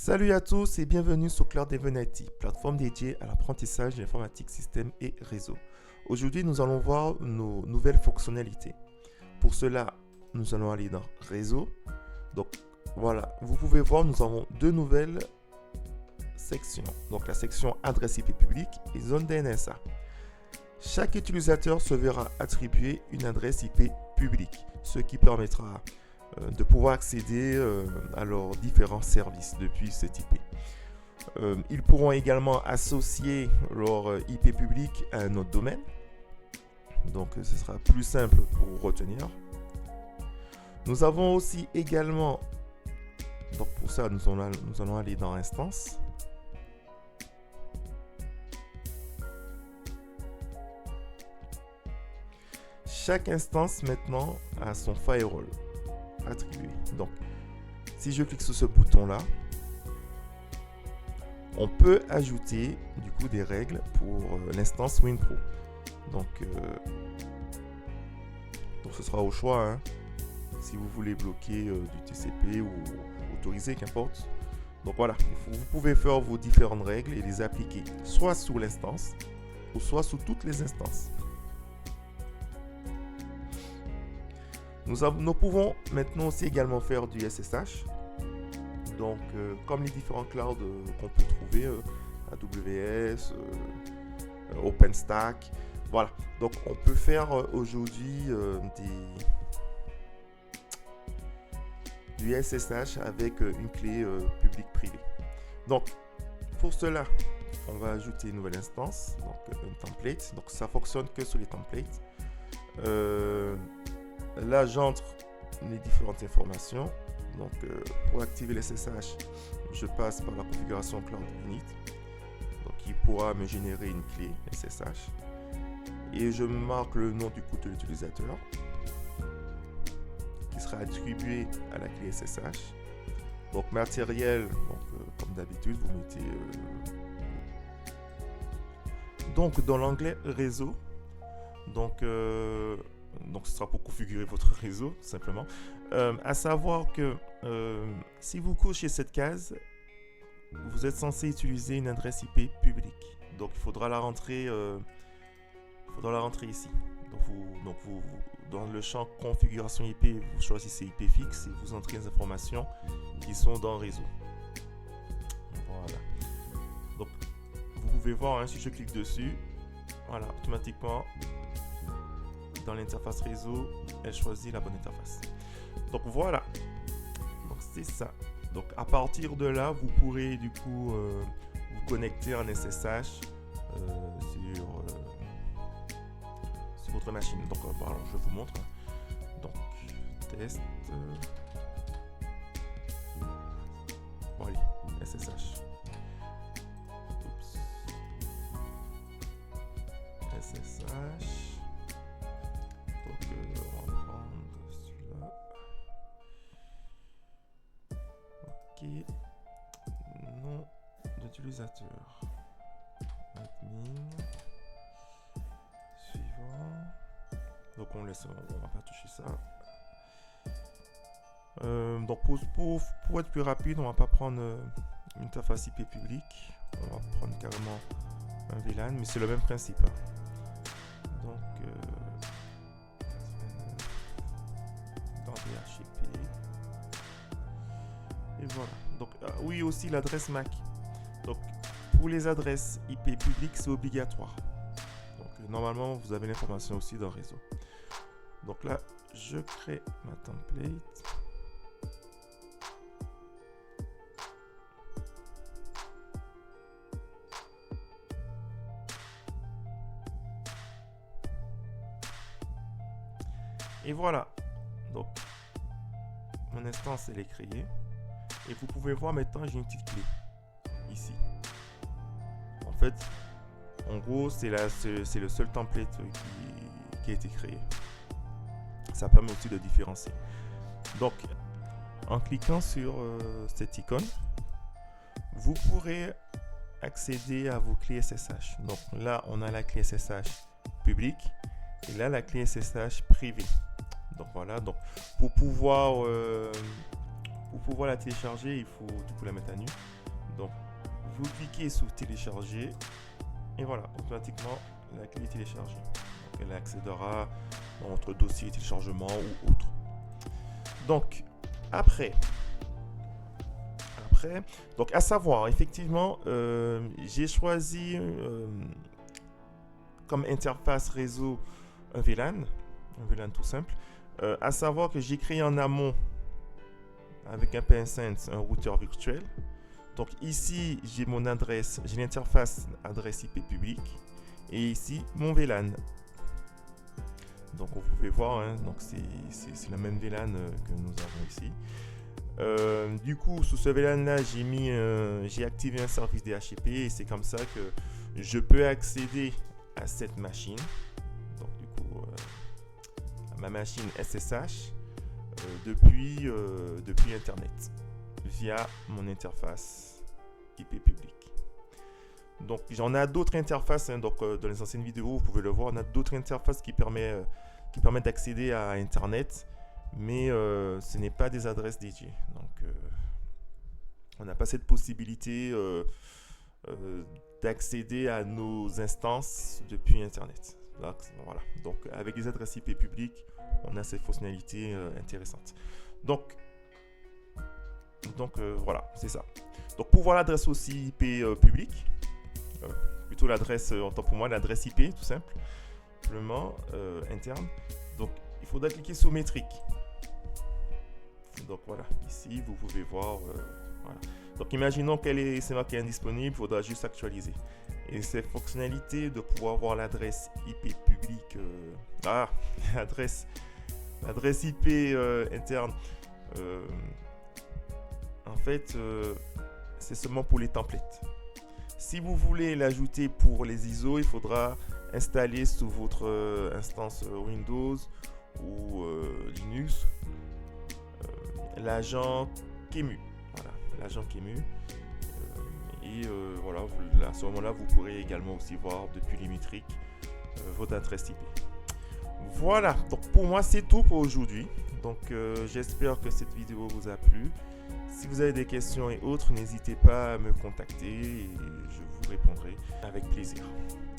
Salut à tous et bienvenue sur Cloud Even IT, plateforme dédiée à l'apprentissage de l'informatique, système et réseau. Aujourd'hui, nous allons voir nos nouvelles fonctionnalités. Pour cela, nous allons aller dans Réseau. Donc voilà, vous pouvez voir, nous avons deux nouvelles sections. Donc la section Adresse IP publique et Zone DNSA. Chaque utilisateur se verra attribuer une adresse IP publique, ce qui permettra de pouvoir accéder à leurs différents services depuis cette IP. Ils pourront également associer leur IP publique à un autre domaine. Donc ce sera plus simple pour retenir. Nous avons aussi également, donc pour ça nous allons aller dans Instance. Chaque instance maintenant a son firewall attribué. Donc, si je clique sur ce bouton-là, on peut ajouter du coup des règles pour l'instance WinPro. Donc ce sera au choix. Hein, si vous voulez bloquer du TCP ou autoriser, qu'importe. Donc voilà, vous pouvez faire vos différentes règles et les appliquer soit sur l'instance ou soit sur toutes les instances. Nous pouvons maintenant aussi également faire du SSH. Donc, comme les différents clouds qu'on peut trouver, AWS, OpenStack. Voilà. Donc, on peut faire aujourd'hui du SSH avec une clé publique-privée. Donc, pour cela, on va ajouter une nouvelle instance, donc un template. Donc, ça fonctionne que sur les templates. Là, j'entre les différentes informations. Donc, pour activer le SSH, je passe par la configuration Cloud Init. Donc, il pourra me générer une clé SSH. Et je marque le nom du coup de l'utilisateur qui sera attribué à la clé SSH. Donc, matériel, donc, comme d'habitude, vous mettez... Donc, dans l'onglet Réseau, donc ce sera pour configurer votre réseau, tout simplement. À savoir que si vous cochez cette case, vous êtes censé utiliser une adresse IP publique. Donc, il faudra la rentrer ici. Donc, dans le champ configuration IP, vous choisissez IP fixe et vous entrez les informations qui sont dans le réseau. Voilà. Donc, vous pouvez voir, hein, si je clique dessus, voilà, automatiquement, dans l'interface réseau, elle choisit la bonne interface. Donc voilà, donc c'est ça. Donc à partir de là, vous pourrez du coup vous connecter en SSH sur votre machine. Donc voilà, je vous montre. Donc test. Voilà, SSH. Oups. SSH. Donc, on va prendre celui-là. Ok. Nom d'utilisateur. Admin. Suivant. Donc, on va pas toucher ça. Donc, pour être plus rapide, on va pas prendre une interface IP publique. On va prendre carrément un VLAN, mais c'est le même principe. Hein. Donc, DHCP. Et voilà. Donc, oui, aussi l'adresse MAC. Donc, pour les adresses IP publiques, c'est obligatoire. Donc, normalement, vous avez l'information aussi dans le réseau. Donc là, je crée ma template. Et voilà. Donc, mon instance, elle est créée. Et vous pouvez voir maintenant, j'ai une petite clé. Ici. En fait, en gros, c'est le seul template qui a été créé. Ça permet aussi de différencier. Donc, en cliquant sur cette icône, vous pourrez accéder à vos clés SSH. Donc là, on a la clé SSH publique et là, la clé SSH privée. Donc voilà, donc pour pouvoir la télécharger, il faut du coup la mettre à nu. vous cliquez sur télécharger et voilà, automatiquement la clé est téléchargée. Donc elle accédera dans votre dossier téléchargement ou autre. Donc après, donc à savoir, effectivement, j'ai choisi comme interface réseau un VLAN tout simple. À savoir que j'ai créé en amont avec un PNSense un routeur virtuel. Donc ici j'ai mon adresse, j'ai l'interface adresse IP publique et ici mon VLAN. Donc vous pouvez voir, hein, donc c'est la même VLAN que nous avons ici. Du coup, sous ce VLAN là, j'ai activé un service DHCP et c'est comme ça que je peux accéder à cette machine. Donc du coup, à ma machine SSH depuis Internet via mon interface IP publique. Donc j'en ai d'autres interfaces, hein, donc dans les anciennes vidéos, vous pouvez le voir, on a d'autres interfaces qui permettent d'accéder à Internet. Mais ce n'est pas des adresses dédiées. Donc, on n'a pas cette possibilité d'accéder à nos instances depuis Internet. Donc, voilà. Donc, avec les adresses IP publiques, on a cette fonctionnalité intéressante. Donc voilà, c'est ça. Donc, pour voir l'adresse aussi IP publique, plutôt l'adresse, autant pour moi, l'adresse IP, tout simplement, interne. Donc, il faudra cliquer sur métrique. Donc voilà, ici vous pouvez voir. Voilà. Donc imaginons c'est marqué indisponible, il faudra juste actualiser. Et cette fonctionnalité de pouvoir voir l'adresse IP publique, l'adresse IP interne, en fait, c'est seulement pour les templates. Si vous voulez l'ajouter pour les ISO, il faudra installer sous votre instance Windows ou Linux l'agent QEMU. Voilà, l'agent QEMU. Voilà, à ce moment-là, vous pourrez également aussi voir depuis les métriques votre adresse IP. Voilà, donc pour moi, c'est tout pour aujourd'hui. Donc, j'espère que cette vidéo vous a plu. Si vous avez des questions et autres, n'hésitez pas à me contacter et je vous répondrai avec plaisir.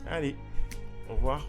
Allez, au revoir.